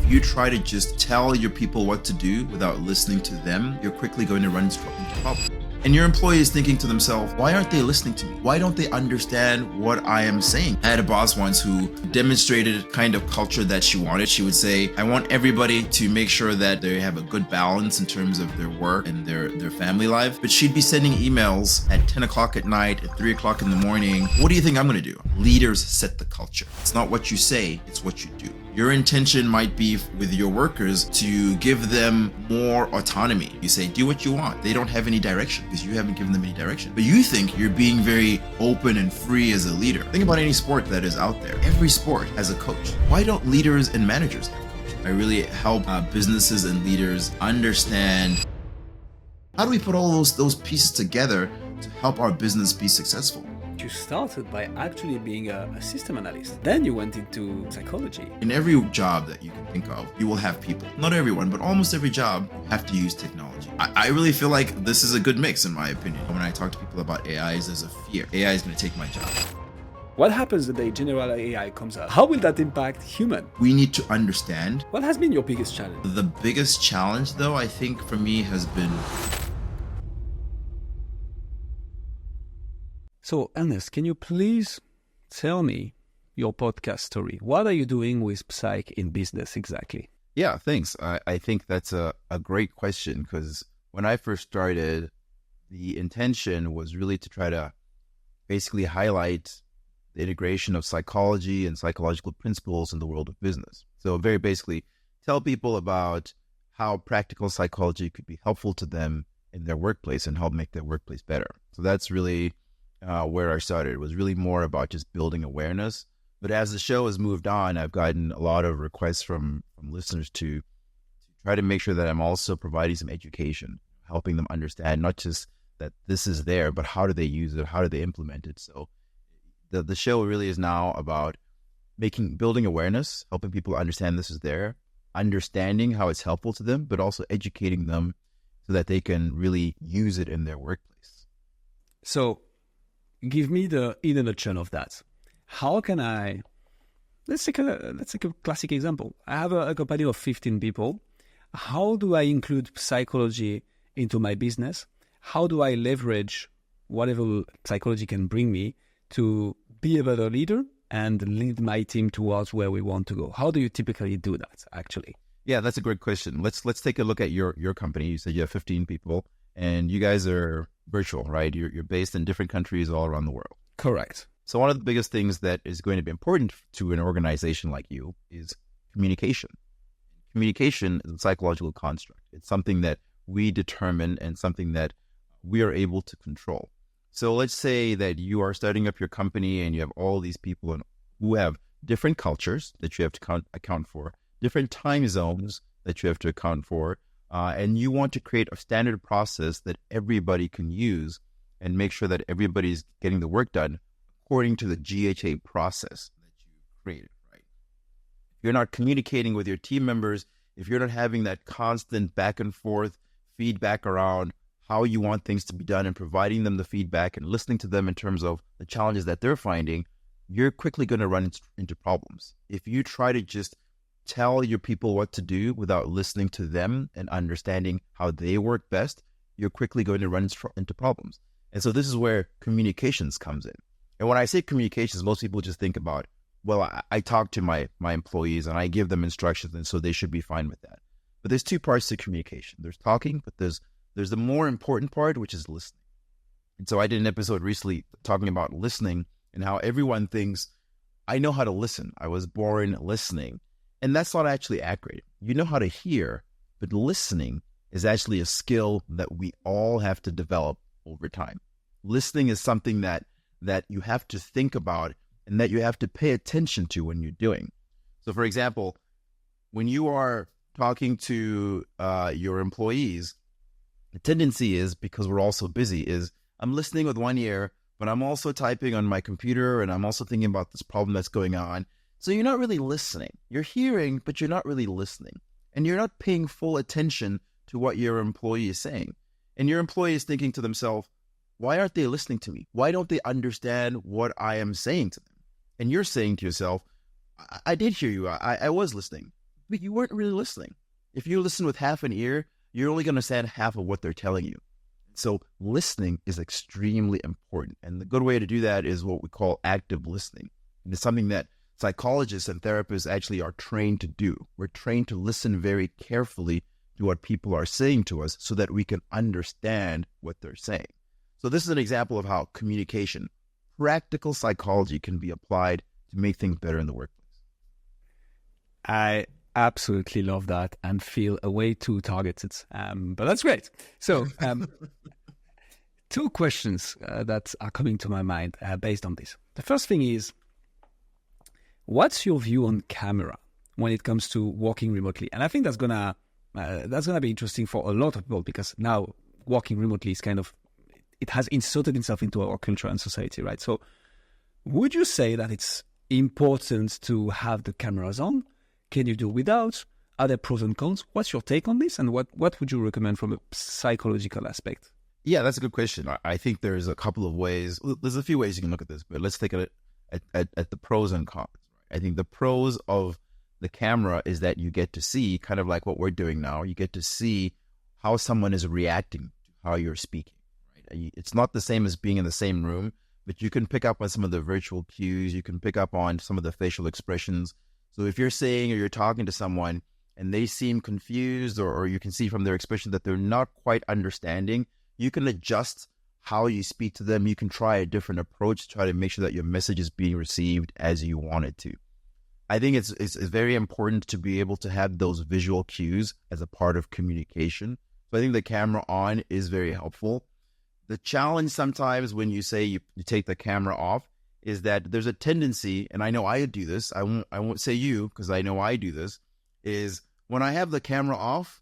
you try to just tell your people what to do without listening to them, you're quickly going to run into trouble. And your employee is thinking to themselves, why aren't they listening to me? Why don't they understand what I am saying? I had a boss once who demonstrated kind of culture that she wanted. She would say, I want everybody to make sure that they have a good balance in terms of their work and their family life. But she'd be sending emails at 10 o'clock at night, at 3 o'clock in the morning. What do you think I'm going to do? Leaders set the culture. It's not what you say, it's what you do. Your intention might be with your workers to give them more autonomy. You say, do what you want. They don't have any direction because you haven't given them any direction. But you think you're being very open and free as a leader. Think about any sport that is out there. Every sport has a coach. Why don't leaders and managers have coaches? I really help businesses and leaders understand how do we put all those pieces together to help our business be successful. You started by actually being a system analyst. Then you went into psychology. In every job that you can think of, you will have people. Not everyone, but almost every job, you have to use technology. I really feel like this is a good mix, in my opinion. When I talk to people about AIs, there's a fear. AI is going to take my job. What happens the day general AI comes out? How will that impact human? We need to understand. What has been your biggest challenge? The biggest challenge, though, I think for me has been... So, Ernest, can you please tell me your podcast story? What are you doing with Psych in business exactly? Yeah, thanks. I think that's a great question because when I first started, the intention was really to try to basically highlight the integration of psychology and psychological principles in the world of business. So very basically, tell people about how practical psychology could be helpful to them in their workplace and help make their workplace better. So that's really... where I started. It was really more about just building awareness. But as the show has moved on, I've gotten a lot of requests from listeners to try to make sure that I'm also providing some education, helping them understand not just that this is there, but how do they use it? How do they implement it? So the show really is now about building awareness, helping people understand this is there, understanding how it's helpful to them, but also educating them so that they can really use it in their workplace. So, give me in a nutshell of that. How can I, let's take a classic example. I have a company of 15 people. How do I include psychology into my business? How do I leverage whatever psychology can bring me to be a better leader and lead my team towards where we want to go? How do you typically do that, actually? Yeah, that's a great question. Let's take a look at your company. You said you have 15 people and you guys are virtual, right? You're based in different countries all around the world. Correct. So one of the biggest things that is going to be important to an organization like you is communication. Communication is a psychological construct. It's something that we determine and something that we are able to control. So let's say that you are starting up your company and you have all these people who have different cultures that you have to account for, different time zones that you have to account for, and you want to create a standard process that everybody can use and make sure that everybody's getting the work done according to the GHA process that you created, right? If you're not communicating with your team members, if you're not having that constant back and forth feedback around how you want things to be done and providing them the feedback and listening to them in terms of the challenges that they're finding, you're quickly going to run into problems. If you try to just tell your people what to do without listening to them and understanding how they work best, you're quickly going to run into problems. And so this is where communications comes in. And when I say communications, most people just think about, well, I talk to my employees and I give them instructions and so they should be fine with that. But there's two parts to communication. There's talking, but there's the more important part, which is listening. And so I did an episode recently talking about listening and how everyone thinks, I know how to listen. I was born listening. And that's not actually accurate. You know how to hear, but listening is actually a skill that we all have to develop over time. Listening is something that you have to think about and that you have to pay attention to when you're doing. So for example, when you are talking to your employees, the tendency is, because we're all so busy, is I'm listening with one ear, but I'm also typing on my computer and I'm also thinking about this problem that's going on. So you're not really listening. You're hearing, but you're not really listening. And you're not paying full attention to what your employee is saying. And your employee is thinking to themselves, why aren't they listening to me? Why don't they understand what I am saying to them? And you're saying to yourself, I did hear you. I was listening. but you weren't really listening. If you listen with half an ear, you're only going to understand half of what they're telling you. So listening is extremely important. And the good way to do that is what we call active listening. And it's something that psychologists and therapists actually are trained to do. We're trained to listen very carefully to what people are saying to us so that we can understand what they're saying. So this is an example of how communication, practical psychology, can be applied to make things better in the workplace. I absolutely love that and feel way too targeted, but that's great. So two questions that are coming to my mind based on this. The first thing is, what's your view on camera when it comes to working remotely? And I think that's gonna be interesting for a lot of people, because now working remotely is it has inserted itself into our culture and society, right? So would you say that it's important to have the cameras on? Can you do without? Are there pros and cons? What's your take on this? And what would you recommend from a psychological aspect? Yeah, that's a good question. I think there's a couple of ways. There's a few ways you can look at this, but let's take it at the pros and cons. I think the pros of the camera is that you get to see, kind of like what we're doing now, you get to see how someone is reacting to how you're speaking. Right? It's not the same as being in the same room, but you can pick up on some of the virtual cues. You can pick up on some of the facial expressions. So if you're saying or you're talking to someone and they seem confused, or you can see from their expression that they're not quite understanding, you can adjust how you speak to them. You can try a different approach to try to make sure that your message is being received as you want it to. I think it's very important to be able to have those visual cues as a part of communication. So I think the camera on is very helpful. The challenge sometimes when you say you take the camera off is that there's a tendency, and I know I do this, I won't say you because I know I do this, is when I have the camera off,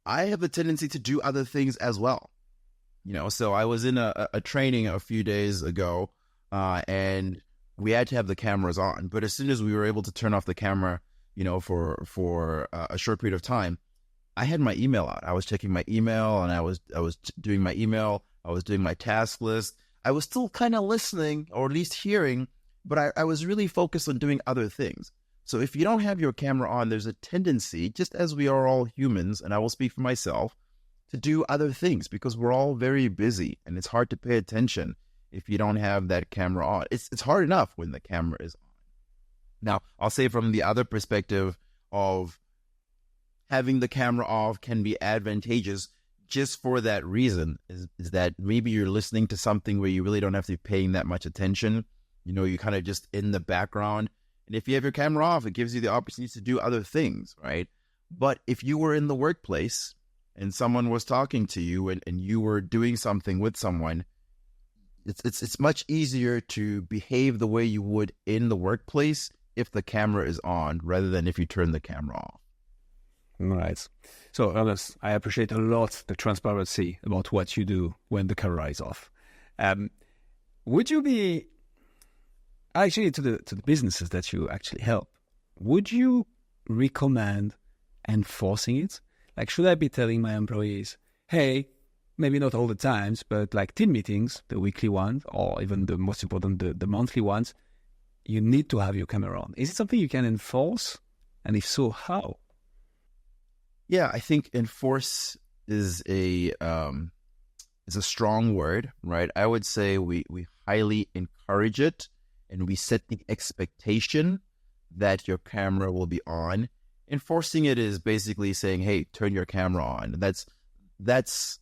I have the tendency to do other things as well. So I was in a training a few days ago, and we had to have the cameras on. But as soon as we were able to turn off the camera, for a short period of time, I had my email out. I was checking my email, and I was doing my email. I was doing my task list. I was still kind of listening, or at least hearing, but I was really focused on doing other things. So if you don't have your camera on, there's a tendency, just as we are all humans, and I will speak for myself, to do other things because we're all very busy, and it's hard to pay attention if you don't have that camera on. It's hard enough when the camera is on. Now, I'll say from the other perspective of having the camera off can be advantageous just for that reason, is that maybe you're listening to something where you really don't have to be paying that much attention. You're kind of just in the background. And if you have your camera off, it gives you the opportunity to do other things, right? But if you were in the workplace and someone was talking to you and you were doing something with someone, it's much easier to behave the way you would in the workplace if the camera is on rather than if you turn the camera off. Right. So, Ernest, I appreciate a lot the transparency about what you do when the camera is off. Would you be, actually to the businesses that you actually help, would you recommend enforcing it? Like, should I be telling my employees, hey, maybe not all the times, but like team meetings, the weekly ones, or even the most important, the monthly ones, you need to have your camera on? Is it something you can enforce? And if so, how? Yeah, I think enforce is a strong word, right? I would say we highly encourage it, and we set the expectation that your camera will be on. Enforcing it is basically saying, hey, turn your camera on. That's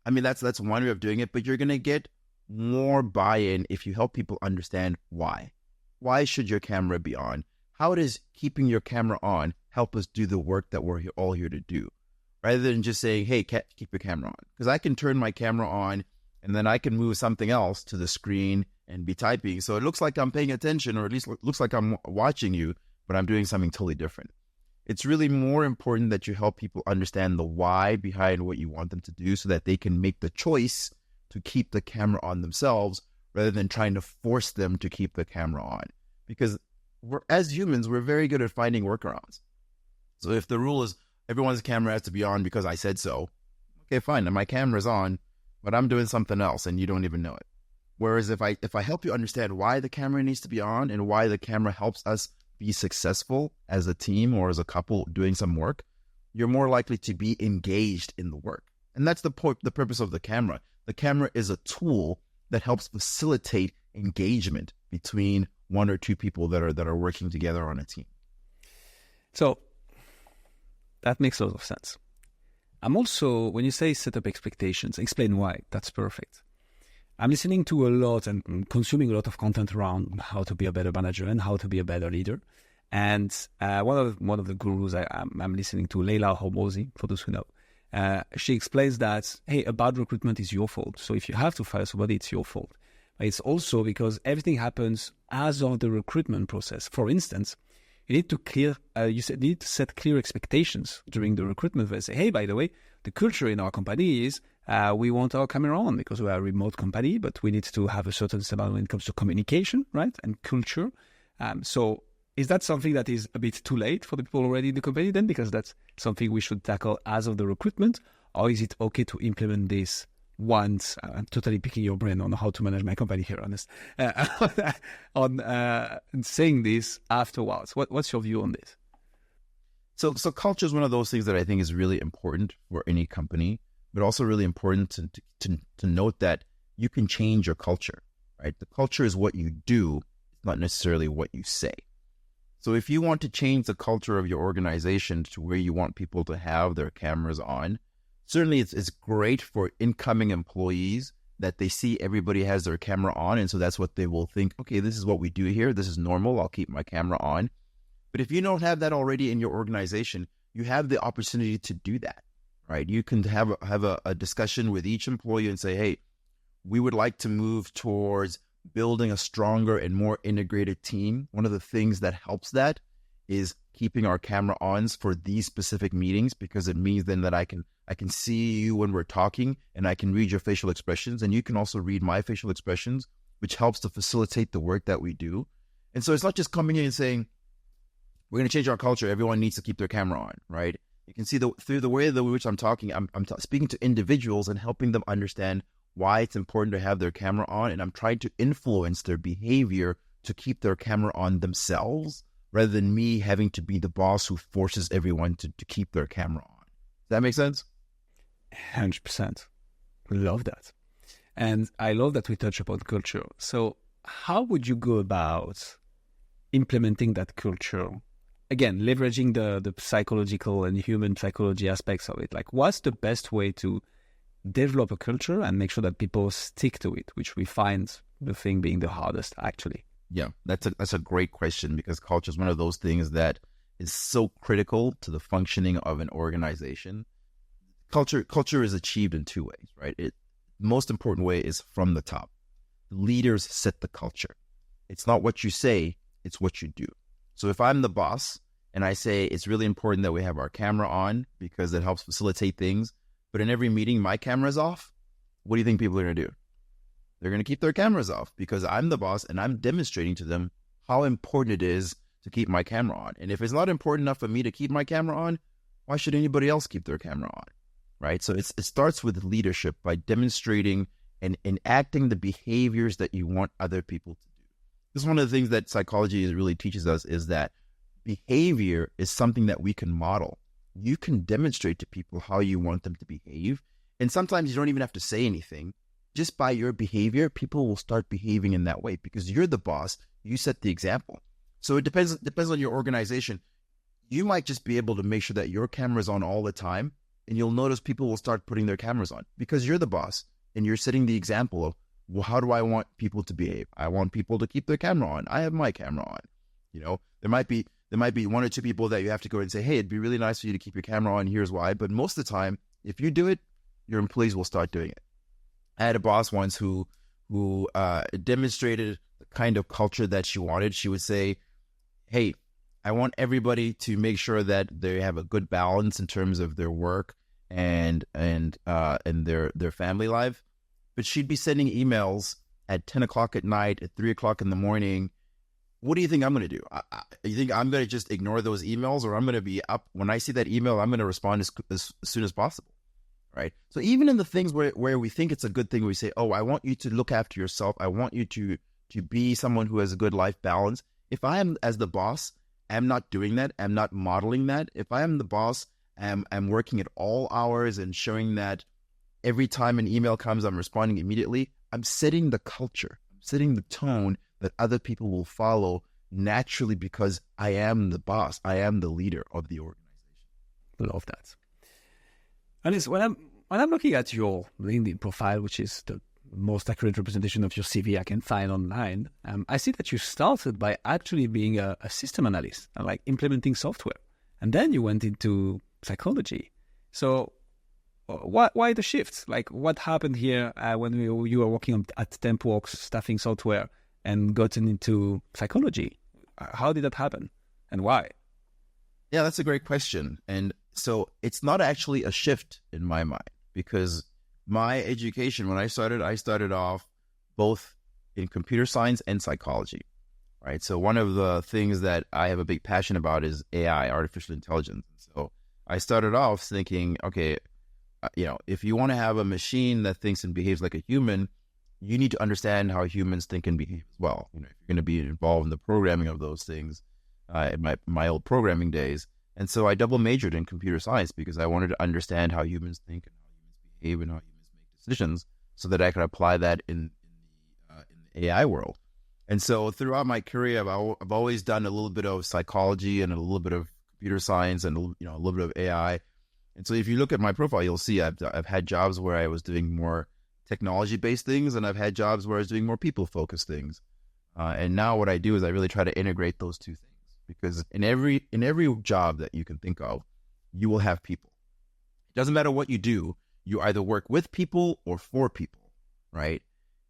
one way of doing it, but you're going to get more buy-in if you help people understand why. Why should your camera be on? How does keeping your camera on help us do the work that we're all here to do? Rather than just saying, hey, keep your camera on. Because I can turn my camera on and then I can move something else to the screen and be typing. So it looks like I'm paying attention, or at least looks like I'm watching you, but I'm doing something totally different. It's really more important that you help people understand the why behind what you want them to do so that they can make the choice to keep the camera on themselves rather than trying to force them to keep the camera on. Because as humans, we're very good at finding workarounds. So if the rule is everyone's camera has to be on because I said so, okay, fine, and my camera's on, but I'm doing something else and you don't even know it. Whereas if I help you understand why the camera needs to be on and why the camera helps us be successful as a team or as a couple doing some work, you're more likely to be engaged in the work. And that's the purpose of the camera. The camera is a tool that helps facilitate engagement between one or two people that are working together on a team. So that makes a lot of sense. I'm also, when you say set up expectations, explain why. That's perfect. I'm listening to a lot and consuming a lot of content around how to be a better manager and how to be a better leader. And one of the gurus I'm listening to, Leila Hormozi, for those who know, she explains that, hey, a bad recruitment is your fault. So if you have to fire somebody, it's your fault. But it's also because everything happens as of the recruitment process. For instance, you need to set clear expectations during the recruitment. They say, hey, by the way, the culture in our company is we want our camera on because we are a remote company, but we need to have a certain standard when it comes to communication, right, and culture. So is that something that is a bit too late for the people already in the company then? Because that's something we should tackle as of the recruitment? Or is it okay to implement this once? I'm totally picking your brain on how to manage my company here, Ernest. On saying this afterwards. What's your view on this? So culture is one of those things that I think is really important for any company, but also really important to note that you can change your culture, right? The culture is what you do, it's not necessarily what you say. So if you want to change the culture of your organization to where you want people to have their cameras on, certainly it's great for incoming employees that they see everybody has their camera on. And so that's what they will think, okay, this is what we do here. This is normal. I'll keep my camera on. But if you don't have that already in your organization, you have the opportunity to do that, right? You can have a discussion with each employee and say, hey, we would like to move towards building a stronger and more integrated team. One of the things that helps that is keeping our camera ons for these specific meetings, because it means then that I can see you when we're talking and I can read your facial expressions, and you can also read my facial expressions, which helps to facilitate the work that we do. And so it's not just coming in and saying, we're going to change our culture. Everyone needs to keep their camera on, right? You can see through the way in which I'm talking, I'm speaking to individuals and helping them understand why it's important to have their camera on, and I'm trying to influence their behavior to keep their camera on themselves, rather than me having to be the boss who forces everyone to keep their camera on. Does that make sense? 100%. Love that. And I love that we touch upon culture. So how would you go about implementing that culture? Again, leveraging the psychological and human psychology aspects of it. Like, what's the best way to develop a culture and make sure that people stick to it, which we find the thing being the hardest, actually? Yeah, that's a great question, because culture is one of those things that is so critical to the functioning of an organization. Culture is achieved in two ways, right? The most important way is from the top. The leaders set the culture. It's not what you say, it's what you do. So if I'm the boss and I say it's really important that we have our camera on because it helps facilitate things, but in every meeting my camera's off, what do you think people are going to do? They're going to keep their cameras off because I'm the boss and I'm demonstrating to them how important it is to keep my camera on. And if it's not important enough for me to keep my camera on, why should anybody else keep their camera on, right? So it starts with leadership by demonstrating and enacting the behaviors that you want other people to do. This is one of the things that psychology really teaches us, is that behavior is something that we can model. You can demonstrate to people how you want them to behave. And sometimes you don't even have to say anything. Just by your behavior, people will start behaving in that way because you're the boss. You set the example. So it depends on your organization. You might just be able to make sure that your camera's on all the time, and you'll notice people will start putting their cameras on because you're the boss and you're setting the example of, well, how do I want people to behave? I want people to keep their camera on. I have my camera on. You know, there might be one or two people that you have to go and say, hey, it'd be really nice for you to keep your camera on. Here's why. But most of the time, if you do it, your employees will start doing it. I had a boss once who demonstrated the kind of culture that she wanted. She would say, hey, I want everybody to make sure that they have a good balance in terms of their work and their family life. But she'd be sending emails at 10 o'clock at night, at 3 o'clock in the morning. What do you think I'm going to do? You think I'm going to just ignore those emails, or I'm going to be up when I see that email, I'm going to respond as soon as possible, right? So even in the things where we think it's a good thing, we say, oh, I want you to look after yourself. I want you to be someone who has a good life balance. If I am, as the boss, I'm not doing that, I'm not modeling that, if I am the boss, I'm working at all hours and showing that every time an email comes, I'm responding immediately, I'm setting the culture, I'm setting the tone that other people will follow naturally because I am the boss, I am the leader of the organization. Love that. And it's when I'm looking at your LinkedIn profile, which is the most accurate representation of your CV I can find online, I see that you started by actually being a system analyst and like implementing software, and then you went into psychology. So why the shift? Like, what happened here when you were working at TempWorks staffing software and gotten into psychology? How did that happen, and why? Yeah, that's a great question. And so it's not actually a shift in my mind, because my education, when I started off both in computer science and psychology, right? So one of the things that I have a big passion about is AI, artificial intelligence. So I started off thinking, okay, if you want to have a machine that thinks and behaves like a human, you need to understand how humans think and behave as well. If you're going to be involved in the programming of those things, in my old programming days. And so I double majored in computer science because I wanted to understand how humans think and how humans behave and how humans make decisions, so that I could apply that in the AI world. And so throughout my career, I've always done a little bit of psychology and a little bit of computer science and a little bit of AI. And so if you look at my profile, you'll see I've had jobs where I was doing more technology-based things, and I've had jobs where I was doing more people-focused things. And now what I do is I really try to integrate those two things, because in every job that you can think of, you will have people. It doesn't matter what you do, you either work with people or for people, right?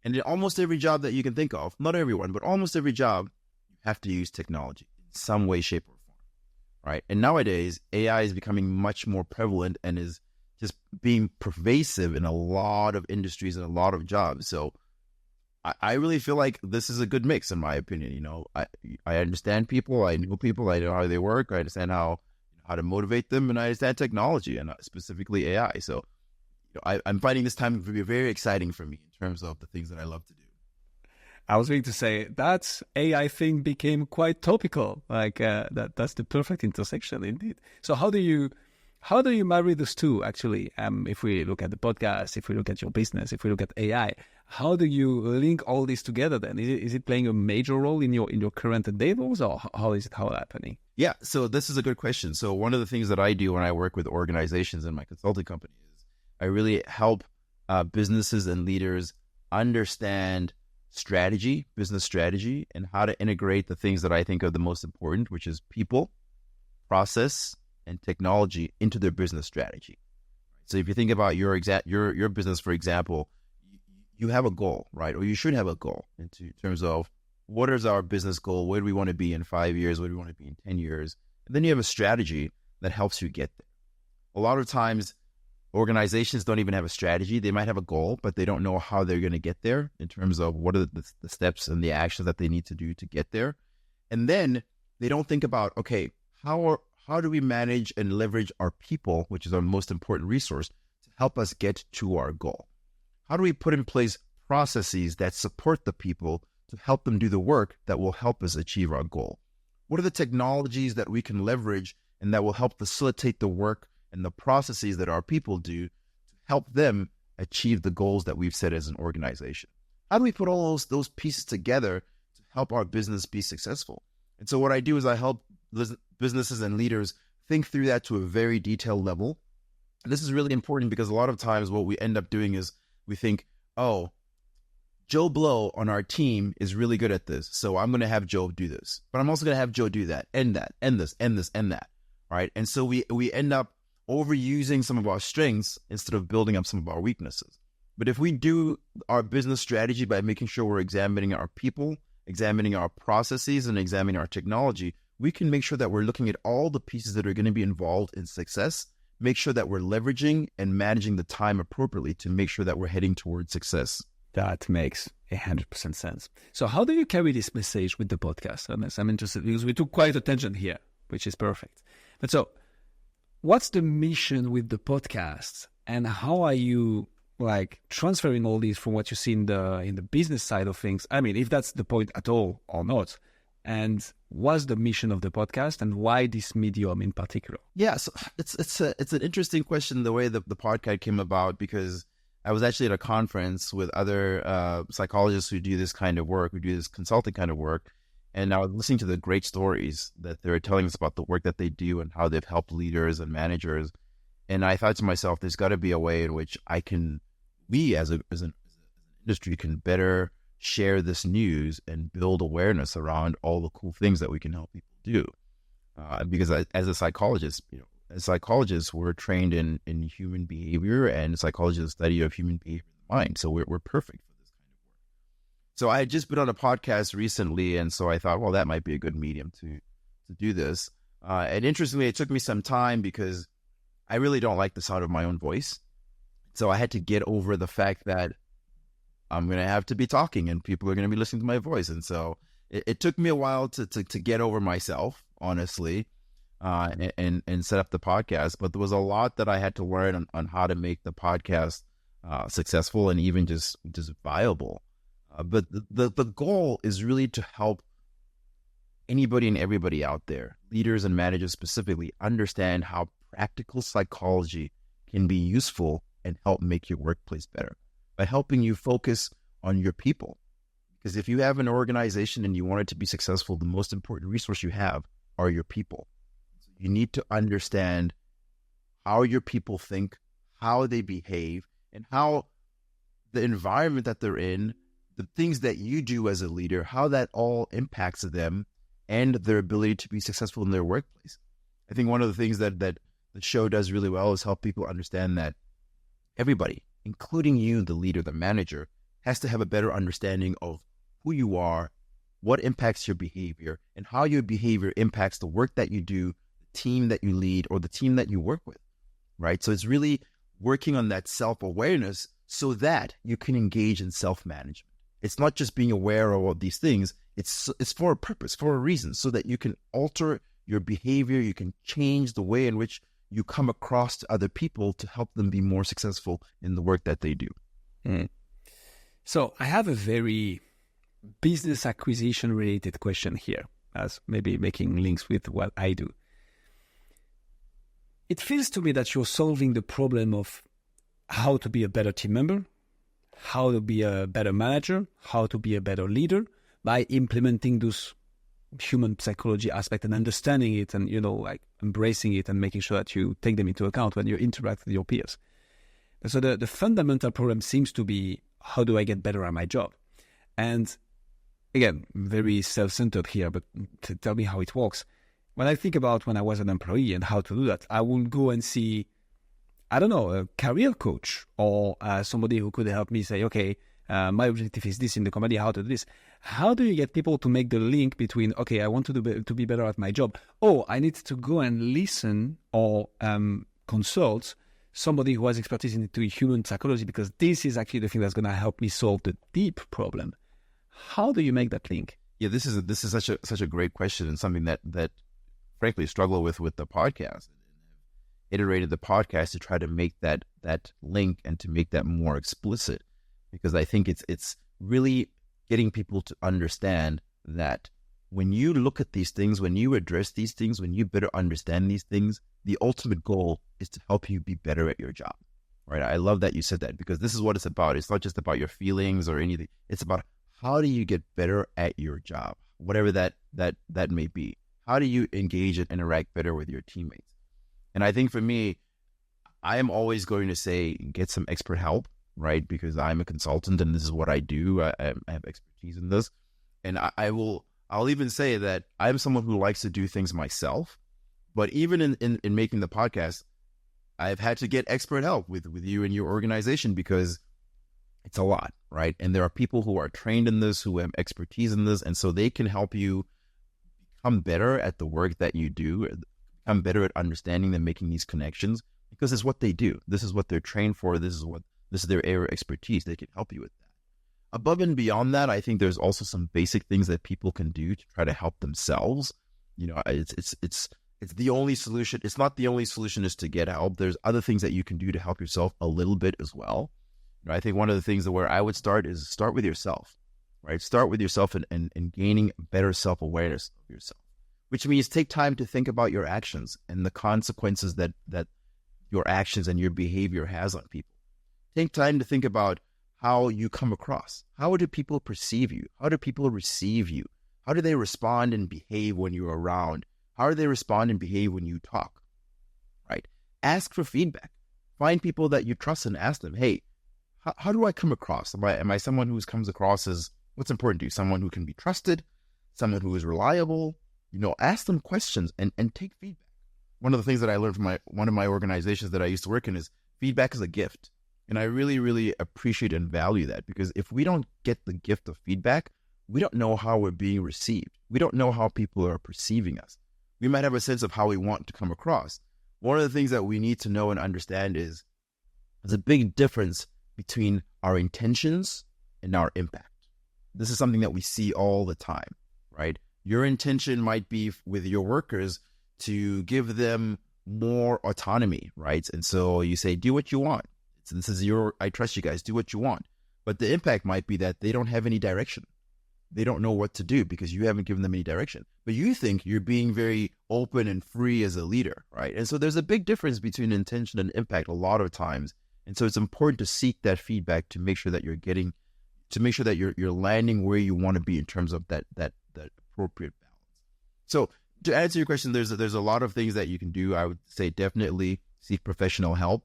And in almost every job that you can think of, not everyone, but almost every job, you have to use technology in some way, shape, or form, right? And nowadays, AI is becoming much more prevalent and is just being pervasive in a lot of industries and a lot of jobs. So I really feel like this is a good mix, in my opinion. I understand people, I know people, I know how they work, I understand how to motivate them, and I understand technology and specifically AI. So I'm finding this time to be very exciting for me in terms of the things that I love to do. I was going to say that AI thing became quite topical. Like that's the perfect intersection, indeed. So how do you marry those two, actually? If we look at the podcast, if we look at your business, if we look at AI, how do you link all this together then? Is it playing a major role in your current endeavors, or how is it happening? Yeah, so this is a good question. So one of the things that I do when I work with organizations in my consulting company is I really help businesses and leaders understand business strategy, and how to integrate the things that I think are the most important, which is people, process, and technology into their business strategy. So if you think about your business, for example, you have a goal, right? Or you should have a goal in terms of what is our business goal? Where do we want to be in 5 years? Where do we want to be in 10 years? And then you have a strategy that helps you get there. A lot of times, organizations don't even have a strategy. They might have a goal, but they don't know how they're going to get there in terms of what are the steps and the actions that they need to do to get there. And then they don't think about, okay, how do we manage and leverage our people, which is our most important resource, to help us get to our goal? How do we put in place processes that support the people to help them do the work that will help us achieve our goal? What are the technologies that we can leverage and that will help facilitate the work and the processes that our people do to help them achieve the goals that we've set as an organization? How do we put all those pieces together to help our business be successful? And so what I do is I help businesses and leaders think through that to a very detailed level. And this is really important because a lot of times what we end up doing is we think, oh, Joe Blow on our team is really good at this, so I'm going to have Joe do this. But I'm also going to have Joe do that, and this, and this, and that, right? And so we end up overusing some of our strengths instead of building up some of our weaknesses. But if we do our business strategy by making sure we're examining our people, examining our processes, and examining our technology, we can make sure that we're looking at all the pieces that are going to be involved in success, make sure that we're leveraging and managing the time appropriately to make sure that we're heading towards success. That makes 100% sense. So how do you carry this message with the podcast? Ernest, I'm interested because we took quite a tangent here, which is perfect. But so what's the mission with the podcast, and how are you transferring all these from what you see in the business side of things? I mean, if that's the point at all or not. And what's the mission of the podcast and why this medium in particular? Yeah, so it's an interesting question, the way the podcast came about, because I was actually at a conference with other psychologists who do this kind of work, who do this consulting kind of work. And I was listening to the great stories that they were telling us about the work that they do and how they've helped leaders and managers. And I thought to myself, there's got to be a way in which we as an industry can better share this news and build awareness around all the cool things that we can help people do. Because as a psychologist, we're trained in human behavior, and psychology is the study of human behavior and the mind. So we're perfect for this kind of work. So I had just been on a podcast recently, and so I thought, well, that might be a good medium to do this. And interestingly, it took me some time because I really don't like the sound of my own voice. So I had to get over the fact that I'm going to have to be talking and people are going to be listening to my voice. And so it took me a while to get over myself, honestly, and set up the podcast. But there was a lot that I had to learn on how to make the podcast successful and even just viable. But the goal is really to help anybody and everybody out there, leaders and managers specifically, understand how practical psychology can be useful and help make your workplace better by helping you focus on your people. Because if you have an organization and you want it to be successful, the most important resource you have are your people. You need to understand how your people think, how they behave, and how the environment that they're in, the things that you do as a leader, how that all impacts them and their ability to be successful in their workplace. I think one of the things that the show does really well is help people understand that everybody, including you, the leader, the manager, has to have a better understanding of who you are, what impacts your behavior, and how your behavior impacts the work that you do, the team that you lead, or the team that you work with, right? So it's really working on that self-awareness so that you can engage in self-management. It's not just being aware of all these things. It's for a purpose, for a reason, so that you can alter your behavior, you can change the way in which you come across to other people to help them be more successful in the work that they do. So I have a very business acquisition related question here, as maybe making links with what I do. It feels to me that you're solving the problem of how to be a better team member, how to be a better manager, how to be a better leader by implementing those human psychology aspect and understanding it and, like embracing it and making sure that you take them into account when you interact with your peers. And so the fundamental problem seems to be, how do I get better at my job? And again, very self-centered here, but to tell me how it works. When I think about when I was an employee and how to do that, I will go and see, I don't know, a career coach or somebody who could help me say, okay, my objective is this in the company, how to do this. How do you get people to make the link between, okay, I want to be better at my job. Oh, I need to go and listen or consult somebody who has expertise into human psychology because this is actually the thing that's going to help me solve the deep problem. How do you make that link? Yeah, this is such a great question and something that frankly struggle with the podcast. Iterated the podcast to try to make that link and to make that more explicit, because I think it's really getting people to understand that when you look at these things, when you address these things, when you better understand these things, the ultimate goal is to help you be better at your job, right? I love that you said that, because this is what it's about. It's not just about your feelings or anything. It's about how do you get better at your job, whatever that may be. How do you engage and interact better with your teammates? And I think for me, I am always going to say, get some expert help, right? Because I'm a consultant and this is what I do. I have expertise in this. And I'll even say that I'm someone who likes to do things myself. But even in making the podcast, I've had to get expert help with you and your organization because it's a lot, right? And there are people who are trained in this, who have expertise in this. And so they can help you become better at the work that you do, become better at understanding and making these connections, because it's what they do. This is what they're trained for. This is their area of expertise. They can help you with that. Above and beyond that, I think there's also some basic things that people can do to try to help themselves. It's the only solution. It's not the only solution is to get help. There's other things that you can do to help yourself a little bit as well. I think one of the things where I would start is start with yourself, right? Start with yourself and gaining better self-awareness of yourself. which means take time to think about your actions and the consequences that your actions and your behavior has on people. Take time to think about how you come across. How do people perceive you? How do people receive you? How do they respond and behave when you're around? How do they respond and behave when you talk? Right? Ask for feedback. Find people that you trust and ask them, hey, how do I come across? Am I someone who comes across as, what's important to you? Someone who can be trusted, someone who is reliable. Ask them questions and take feedback. One of the things that I learned from one of my organizations that I used to work in is feedback is a gift. And I really, really appreciate and value that, because if we don't get the gift of feedback, we don't know how we're being received. We don't know how people are perceiving us. We might have a sense of how we want to come across. One of the things that we need to know and understand is there's a big difference between our intentions and our impact. This is something that we see all the time, right? Your intention might be with your workers to give them more autonomy, right? And so you say, do what you want. So this is I trust you guys, do what you want. But the impact might be that they don't have any direction. They don't know what to do because you haven't given them any direction. But you think you're being very open and free as a leader, right? And so there's a big difference between intention and impact a lot of times. And so it's important to seek that feedback to make sure that you're landing where you want to be in terms of that appropriate balance. So to answer your question, there's a lot of things that you can do. I would say definitely seek professional help.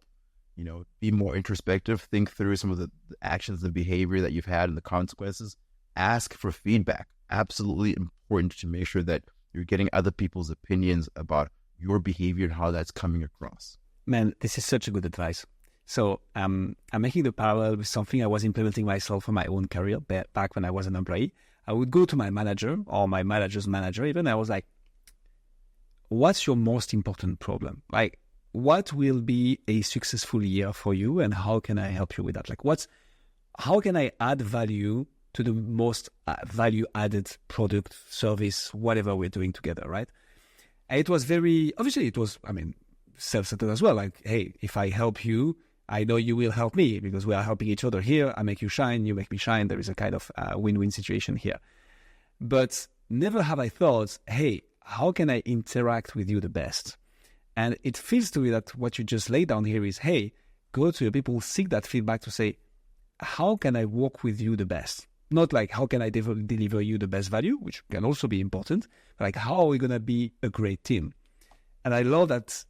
Be more introspective, think through some of the actions and behavior that you've had and the consequences. Ask for feedback. Absolutely important to make sure that you're getting other people's opinions about your behavior and how that's coming across. Man, this is such a good advice. So I'm making the parallel with something I was implementing myself for my own career back when I was an employee. I would go to my manager or my manager's manager even. I was like, what's your most important problem? Like, what will be a successful year for you and how can I help you with that? Like, how can I add value to the most value-added product, service, whatever we're doing together, right? And it was self-centered as well. Like, hey, if I help you, I know you will help me because we are helping each other here. I make you shine, you make me shine. There is a kind of win-win situation here. But never have I thought, hey, how can I interact with you the best? And it feels to me that what you just laid down here is, hey, go to your people, seek that feedback to say, how can I work with you the best? Not like, how can I deliver you the best value, which can also be important, but like, how are we going to be a great team? And I love that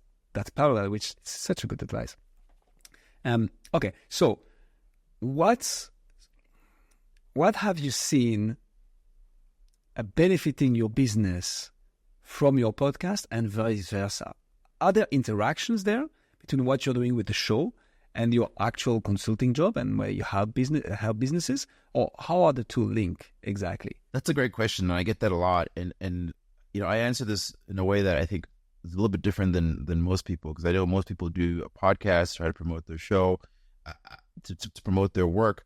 parallel, which is such a good advice. Okay, so what have you seen benefiting your business from your podcast and vice versa? Are there interactions there between what you're doing with the show and your actual consulting job and where you help businesses? Or how are the two linked exactly? That's a great question, and I get that a lot. And I answer this in a way that I think is a little bit different than most people, because I know most people do a podcast, try to promote their show, to promote their work.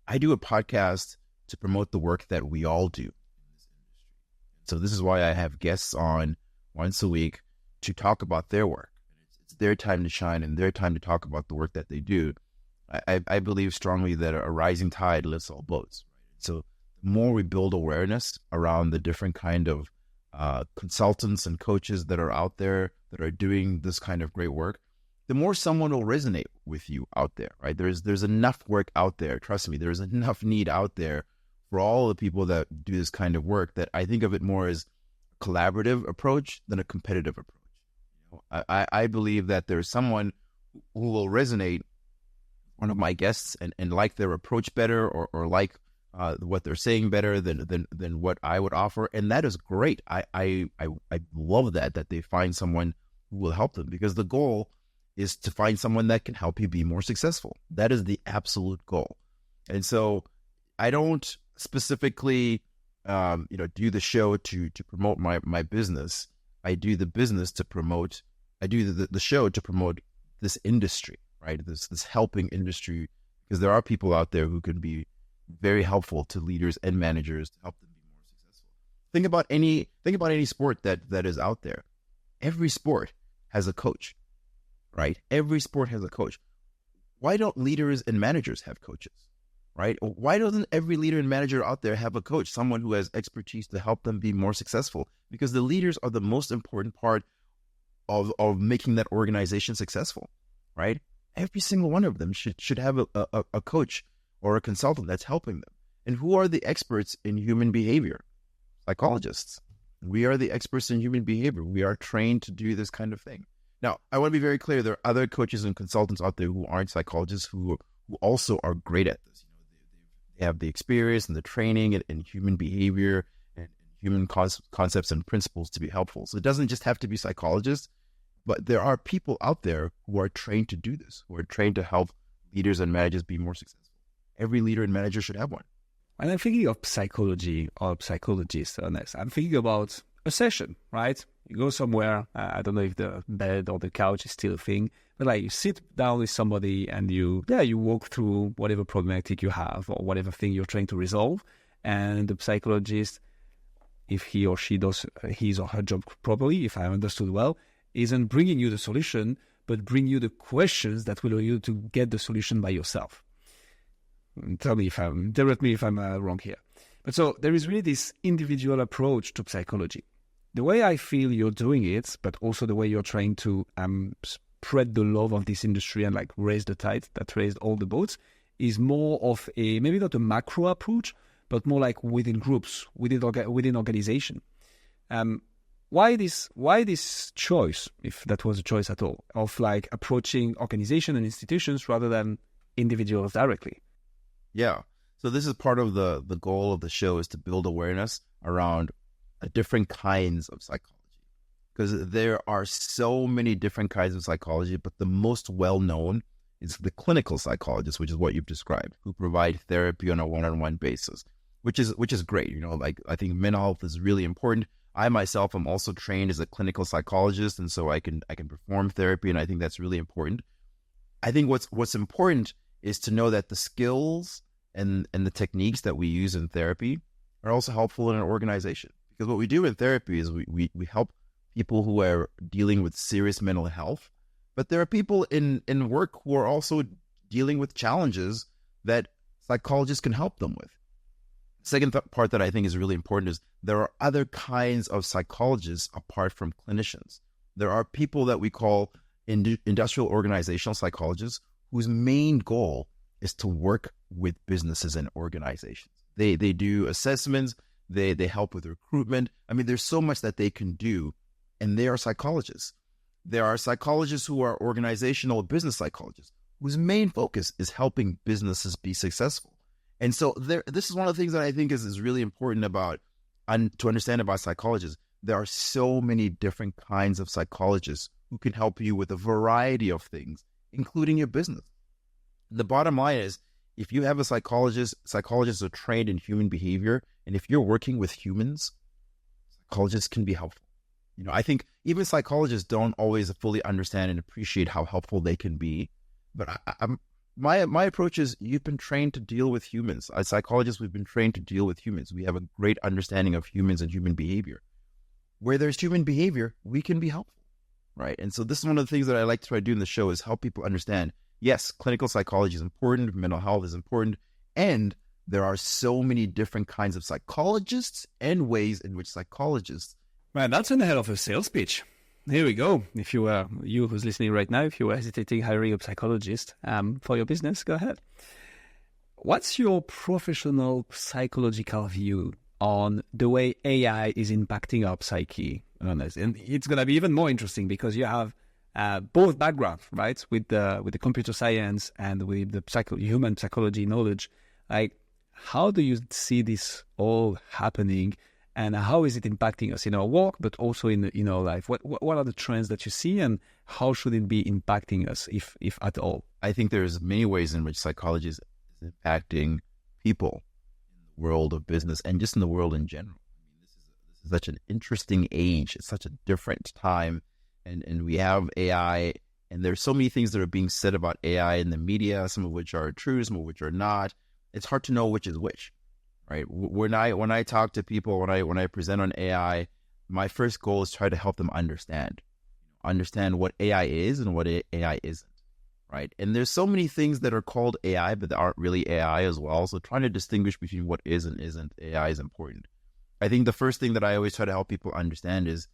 I do a podcast to promote the work that we all do. So this is why I have guests on once a week to talk about their work. It's their time to shine and their time to talk about the work that they do. I believe strongly that a rising tide lifts all boats. So the more we build awareness around the different kind of consultants and coaches that are out there that are doing this kind of great work, the more someone will resonate with you out there, right? There's enough work out there. Trust me, there's enough need out there for all the people that do this kind of work that I think of it more as a collaborative approach than a competitive approach. I believe that there's someone who will resonate one of my guests and like their approach better or like what they're saying better than what I would offer. And that is great. I love that they find someone who will help them, because the goal is to find someone that can help you be more successful. That is the absolute goal. And so I don't specifically, do the show to promote my business. I do the business to promote, I do the show to promote this industry, right? This helping industry, because there are people out there who can be very helpful to leaders and managers to help them be more successful. Think about any sport that is out there. Every sport has a coach, right? Every sport has a coach. Why don't leaders and managers have coaches, right? Why doesn't every leader and manager out there have a coach, someone who has expertise to help them be more successful? because the leaders are the most important part of making that organization successful, right? Every single one of them should have a coach or a consultant that's helping them. And who are the experts in human behavior? Psychologists. We are the experts in human behavior. We are trained to do this kind of thing. Now, I want to be very clear. There are other coaches and consultants out there who aren't psychologists who also are great at this. They have the experience and the training in human behavior and human concepts and principles to be helpful. So it doesn't just have to be psychologists, but there are people out there who are trained to do this, who are trained to help leaders and managers be more successful. Every leader and manager should have one. When I'm thinking of psychology or psychologists, Ernest, I'm thinking about a session, right? You go somewhere, I don't know if the bed or the couch is still a thing, but like you sit down with somebody and you walk through whatever problematic you have or whatever thing you're trying to resolve. And the psychologist, if he or she does his or her job properly, if I understood well, isn't bringing you the solution, but bring you the questions that will allow you to get the solution by yourself. Direct me if I'm wrong here. But so there is really this individual approach to psychology. The way I feel you're doing it, but also the way you're trying to spread the love of this industry and like raise the tide that raised all the boats, is more of a, maybe not a macro approach, but more like within groups, within organization. Why this choice, if that was a choice at all, of like approaching organization and institutions rather than individuals directly? Yeah. So this is part of the goal of the show, is to build awareness around different kinds of psychology. Because there are so many different kinds of psychology, but the most well-known is the clinical psychologist, which is what you've described, who provide therapy on a one-on-one basis, which is great. You know, like I think mental health is really important. I myself am also trained as a clinical psychologist, and so I can perform therapy, and I think that's really important. I think what's important is to know that the skills and the techniques that we use in therapy are also helpful in an organization. Because what we do in therapy is we help people who are dealing with serious mental health, but there are people in work who are also dealing with challenges that psychologists can help them with. Second part that I think is really important is there are other kinds of psychologists apart from clinicians. There are people that we call industrial organizational psychologists whose main goal is to work with businesses and organizations. They do assessments, they help with recruitment. I mean, there's so much that they can do, and they are psychologists. There are psychologists who are organizational business psychologists, whose main focus is helping businesses be successful. And so this is one of the things that I think is really important to understand about psychologists. There are so many different kinds of psychologists who can help you with a variety of things, including your business. The bottom line is, if you have a psychologist, psychologists are trained in human behavior, and if you're working with humans, psychologists can be helpful. You know, I think even psychologists don't always fully understand and appreciate how helpful they can be. But my approach is, you've been trained to deal with humans. As psychologists, we've been trained to deal with humans. We have a great understanding of humans and human behavior. Where there's human behavior, we can be helpful, right? And so this is one of the things that I like to try to do in the show, is help people understand, yes, clinical psychology is important, mental health is important, and there are so many different kinds of psychologists and ways in which psychologists... Man, that's a hell of a sales pitch. Here we go. If you who's listening right now, if you were hesitating hiring a psychologist for your business, go ahead. What's your professional psychological view on the way AI is impacting our psyche, Ernest? And it's going to be even more interesting because you have both backgrounds, right? With the computer science and with the human psychology knowledge. Like, how do you see this all happening? And how is it impacting us in our work, but also in our life? What are the trends that you see, and how should it be impacting us, if at all? I think there's many ways in which psychology is impacting people in the world of business and just in the world in general. I mean, this is such an interesting age. It's such a different time, and we have AI, and there's so many things that are being said about AI in the media, some of which are true, some of which are not. It's hard to know which is which. Right. When I talk to people, when I present on AI, my first goal is try to help them understand what AI is and what AI isn't. Right. And there's so many things that are called AI, but that aren't really AI as well. So trying to distinguish between what is and isn't AI is important. I think the first thing that I always try to help people understand is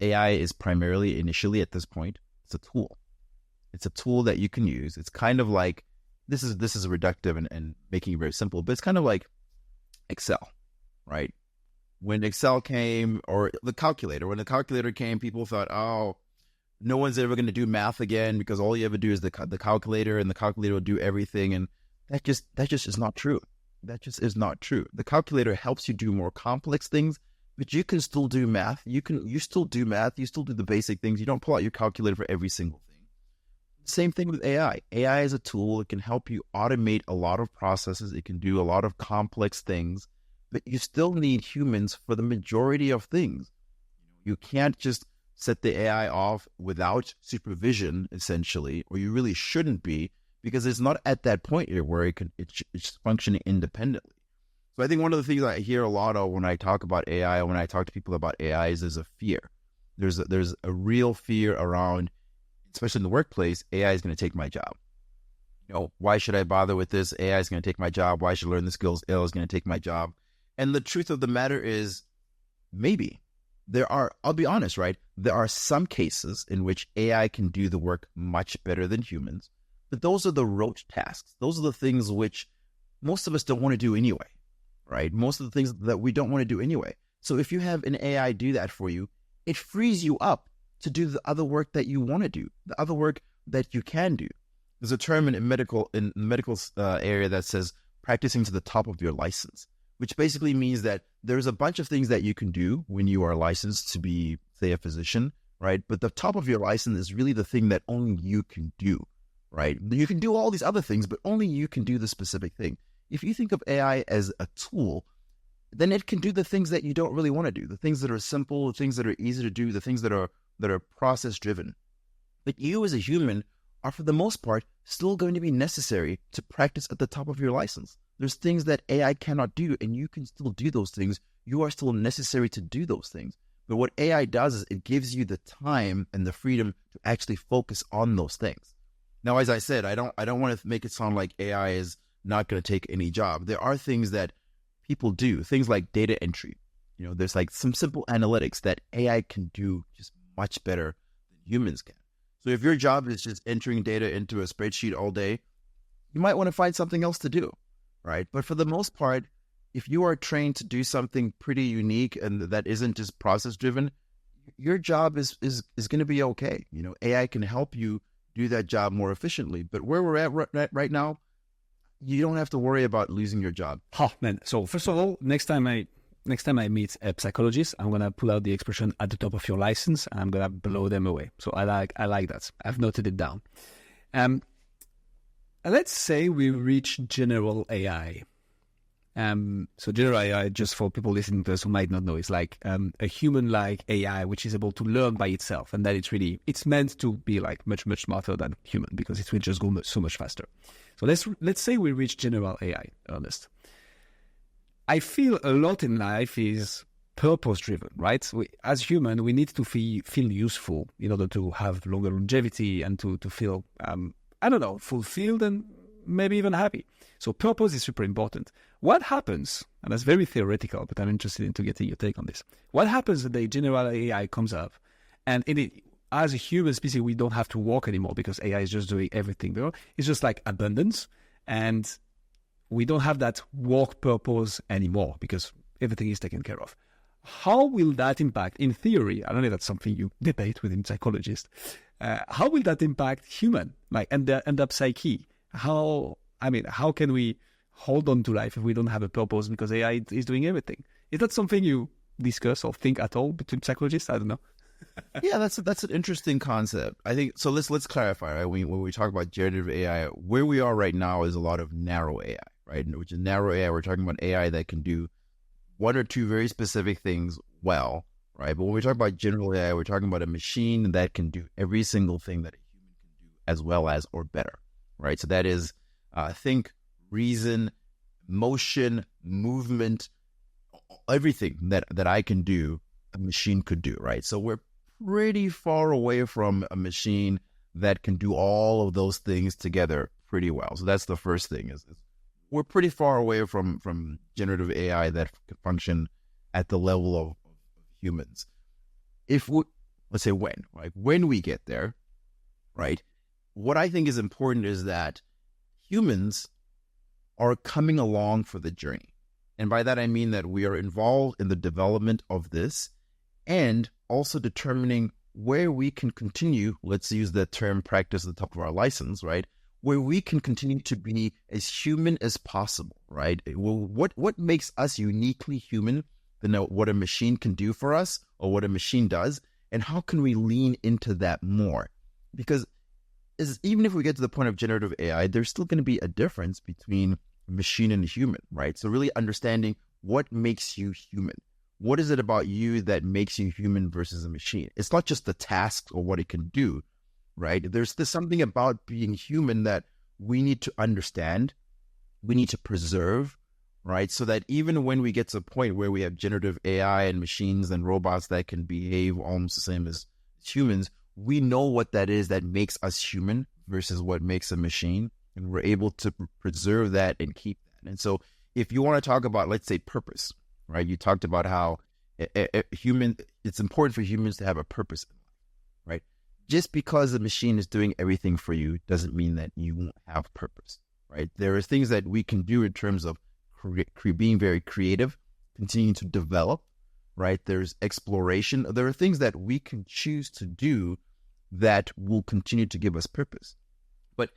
AI is primarily, initially at this point, it's a tool. It's a tool that you can use. It's kind of like, this is reductive and making it very simple, but it's kind of like Excel, right? When Excel came, or the calculator, when the calculator came, people thought, oh, no one's ever going to do math again because all you ever do is the calculator, and the calculator will do everything. And that just is not true. That just is not true. The calculator helps you do more complex things, but you can still do math. You still do math. You still do the basic things. You don't pull out your calculator for every single thing. Same thing with AI. AI is a tool. It can help you automate a lot of processes. It can do a lot of complex things, but you still need humans for the majority of things. You can't just set the AI off without supervision, essentially, or you really shouldn't be, because it's not at that point here where it's functioning independently. So I think one of the things I hear a lot of when I talk about AI, when I talk to people about AI, is there's a fear. There's a real fear around, especially in the workplace, AI is going to take my job. Why should I bother with this? AI is going to take my job. Why should I learn the skills? AI is going to take my job. And the truth of the matter is, maybe. I'll be honest, right? There are some cases in which AI can do the work much better than humans, but those are the rote tasks. Those are the things which most of us don't want to do anyway, right? Most of the things that we don't want to do anyway. So if you have an AI do that for you, it frees you up to do the other work that you want to do, the other work that you can do. There's a term in the medical area that says practicing to the top of your license, which basically means that there's a bunch of things that you can do when you are licensed to be, say, a physician, right? But the top of your license is really the thing that only you can do, right? You can do all these other things, but only you can do the specific thing. If you think of AI as a tool, then it can do the things that you don't really want to do, the things that are simple, the things that are easy to do, the things that are process-driven. But you as a human are, for the most part, still going to be necessary to practice at the top of your license. There's things that AI cannot do, and you can still do those things. You are still necessary to do those things. But what AI does is it gives you the time and the freedom to actually focus on those things. Now, as I said, I don't want to make it sound like AI is not going to take any job. There are things that people do, things like data entry. There's like some simple analytics that AI can do just much better than humans can. So if your job is just entering data into a spreadsheet all day, you might want to find something else to do, right? But for the most part, if you are trained to do something pretty unique and that isn't just process driven, your job is going to be okay. AI can help you do that job more efficiently. But where we're at right now, you don't have to worry about losing your job. Oh man! So first of all, next time I meet a psychologist, I'm gonna pull out the expression "at the top of your license" and I'm gonna blow them away. So I like that. I've noted it down. Let's say we reach general AI. So general AI, just for people listening to us who might not know, is like a human-like AI which is able to learn by itself, and that it's meant to be like much smarter than human because it will just go so much faster. So let's say we reach general AI, Ernest. I feel a lot in life is purpose-driven, right? As human, we need to feel useful in order to have longer longevity and to feel, fulfilled and maybe even happy. So purpose is super important. What happens, and that's very theoretical, but I'm interested in getting your take on this. What happens when the general AI comes up and as a human species, we don't have to work anymore because AI is just doing everything. It's just like abundance, and we don't have that work purpose anymore because everything is taken care of. How will that impact, in theory, I don't know if that's something you debate within psychologists, how will that impact human, and the psyche? How can we hold on to life if we don't have a purpose because AI is doing everything? Is that something you discuss or think at all between psychologists? I don't know. Yeah, that's an interesting concept. I think so. Let's clarify. Right? When we talk about generative AI, where we are right now is a lot of narrow AI, right? Which is narrow AI. We're talking about AI that can do one or two very specific things well, right? But when we talk about general AI, we're talking about a machine that can do every single thing that a human can do as well as or better, right? So that is think, reason, motion, movement, everything that I can do, a machine could do, right? So we're pretty far away from a machine that can do all of those things together pretty well. So that's the first thing is we're pretty far away from generative AI that can function at the level of humans. If we, let's say when we get there, right? What I think is important is that humans are coming along for the journey. And by that, I mean that we are involved in the development of this and also determining where we can continue, let's use the term practice at the top of our license, right? Where we can continue to be as human as possible, right? Well, what makes us uniquely human than what a machine can do for us or what a machine does? And how can we lean into that more? Because even if we get to the point of generative AI, there's still going to be a difference between machine and human, right? So really understanding what makes you human. What is it about you that makes you human versus a machine? It's not just the tasks or what it can do, right? There's something about being human that we need to understand, we need to preserve, right? So that even when we get to a point where we have generative AI and machines and robots that can behave almost the same as humans, we know what that is that makes us human versus what makes a machine. And we're able to preserve that and keep that. And so if you want to talk about, let's say, purpose, right? You talked about how it's important for humans to have a purpose, right? Just because the machine is doing everything for you doesn't mean that you won't have purpose, right? There are things that we can do in terms of being very creative, continuing to develop, right? There's exploration. There are things that we can choose to do that will continue to give us purpose. But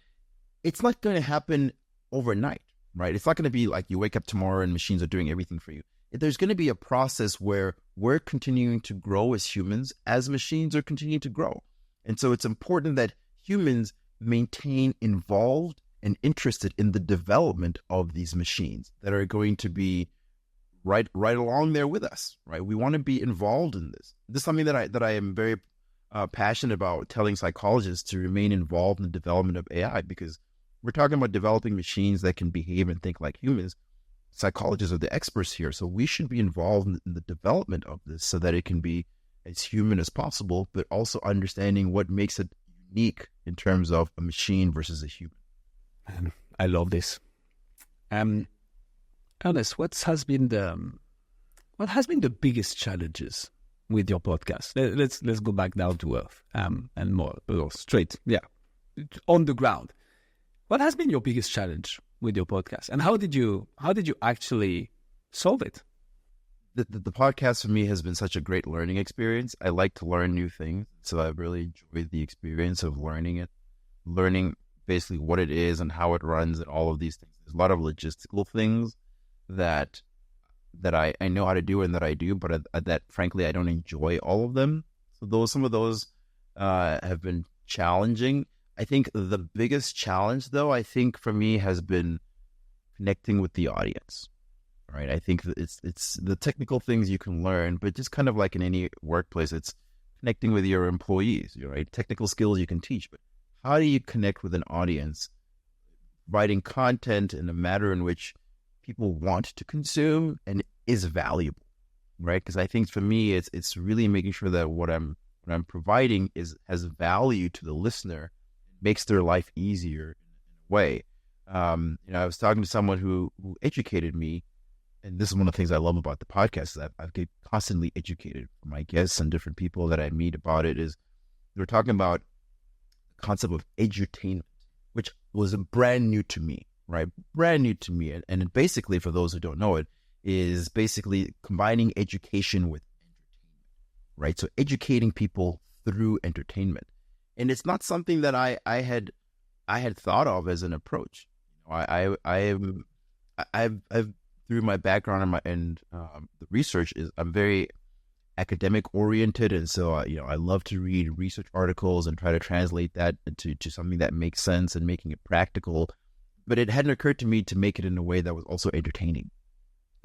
it's not going to happen overnight, right? It's not going to be like you wake up tomorrow and machines are doing everything for you. There's going to be a process where we're continuing to grow as humans as machines are continuing to grow. And so it's important that humans maintain involved and interested in the development of these machines that are going to be right along there with us, right? We want to be involved in this. This is something that I am very passionate about telling psychologists to remain involved in the development of AI, because we're talking about developing machines that can behave and think like humans. Psychologists are the experts here, so we should be involved in the development of this so that it can be as human as possible, but also understanding what makes it unique in terms of a machine versus a human. I love this. Ernest, what has been the biggest challenges with your podcast? Let's go back down to earth and more straight, on the ground. What has been your biggest challenge with your podcast, and how did you actually solve it? The podcast for me has been such a great learning experience. I like to learn new things, so I've really enjoyed the experience of learning basically what it is and how it runs and all of these things. There's a lot of logistical things that I know how to do and that I do, but that frankly I don't enjoy all of them. So some of those have been challenging. I think the biggest challenge, though, I think for me has been connecting with the audience, right? I think that it's the technical things you can learn, but just kind of like in any workplace, it's connecting with your employees, right? Technical skills you can teach, but how do you connect with an audience, writing content in a manner in which people want to consume and is valuable, right? Because I think for me, it's really making sure that what I'm providing has value to the listener, makes their life easier in a way. I was talking to someone who educated me, and this is one of the things I love about the podcast, is that I get constantly educated from my guests and different people that I meet about it. Is they were talking about the concept of edutainment, which was brand new to me, right? Brand new to me. And basically, for those who don't know it, is basically combining education with entertainment, right? So educating people through entertainment. And it's not something that I had thought of as an approach. I've through my background and the research I'm very academic oriented, and so I love to read research articles and try to translate that to something that makes sense and making it practical. But it hadn't occurred to me to make it in a way that was also entertaining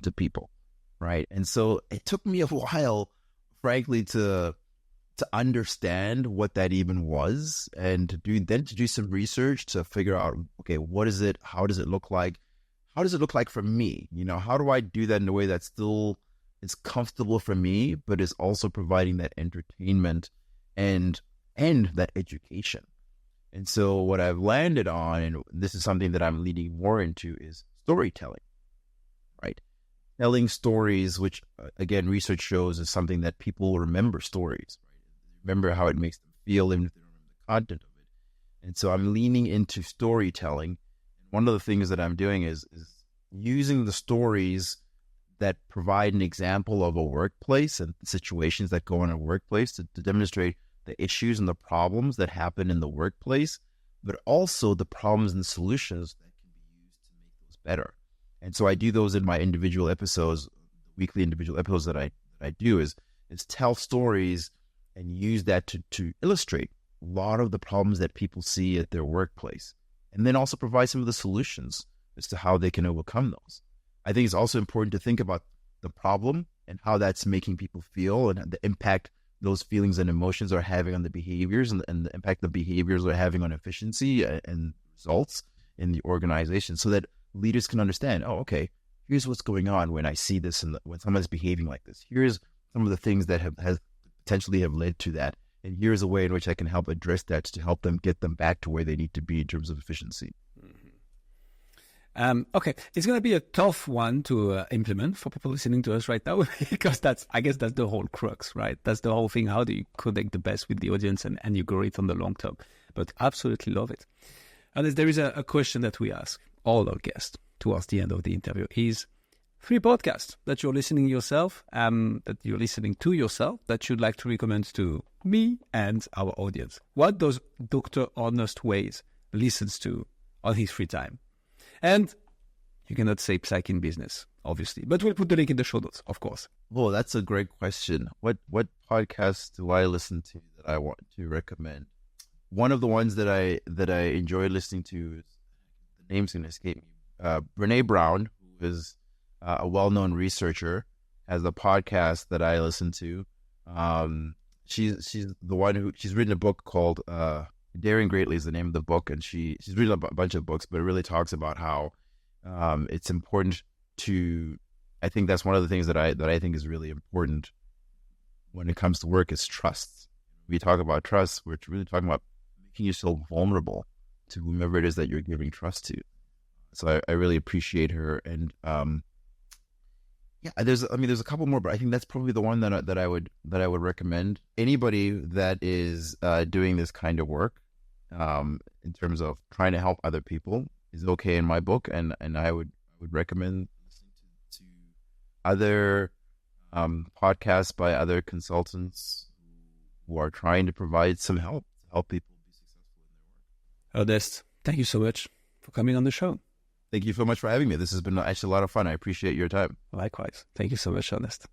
to people, right? And so it took me a while, frankly, to understand what that even was, and to do some research to figure out, okay, what is it? How does it look like? How does it look like for me? How do I do that in a way that still is comfortable for me, but is also providing that entertainment and that education? And so what I've landed on, and this is something that I'm leading more into, is storytelling, right? telling stories, which again, research shows is something that people remember stories, right? Remember how it makes them feel, even if they don't remember the content of it. And so I'm leaning into storytelling. One of the things that I'm doing is using the stories that provide an example of a workplace and situations that go in a workplace to demonstrate the issues and the problems that happen in the workplace, but also the problems and solutions that can be used to make those better. And so I do those in my individual episodes, weekly individual episodes that I do is tell stories and use that to illustrate a lot of the problems that people see at their workplace, and then also provide some of the solutions as to how they can overcome those. I think it's also important to think about the problem and how that's making people feel and the impact those feelings and emotions are having on the behaviors and the impact the behaviors are having on efficiency and results in the organization, so that leaders can understand, oh, okay, here's what's going on when I see this and when someone's behaving like this. Here's some of the things that have potentially have led to that. And here's a way in which I can help address that to help them get them back to where they need to be in terms of efficiency. Okay, it's going to be a tough one to implement for people listening to us right now, because I guess that's the whole crux, right? That's the whole thing. How do you connect the best with the audience and you grow it on the long term? But absolutely love it. And there is a question that we ask all our guests towards the end of the interview is 3 podcasts that you're listening yourself, that you're listening to yourself, that you'd like to recommend to me and our audience. What does Dr. Ernest Wayde listens to on his free time? And you cannot say Psych in business, obviously, but we'll put the link in the show notes, of course. Oh, that's a great question. What podcasts do I listen to that I want to recommend? One of the ones that I enjoy listening to, the name's going to escape me. Brene Brown, who is a well-known researcher, has a podcast that I listen to. She's the one she's written a book called Daring Greatly is the name of the book, and she's written a bunch of books, but it really talks about how it's important to. I think that's one of the things that I think is really important when it comes to work is trust. We talk about trust, we're really talking about making yourself vulnerable to whomever it is that you're giving trust to. So I really appreciate her, and there's a couple more, but I think that's probably the one that I would recommend. Anybody that is doing this kind of work, in terms of trying to help other people, is okay in my book, and I would recommend listening to other podcasts by other consultants who are trying to provide some help to help people be successful in their work. Ernest, thank you so much for coming on the show. Thank you so much for having me. This has been actually a lot of fun. I appreciate your time. Likewise. Thank you so much, Ernest.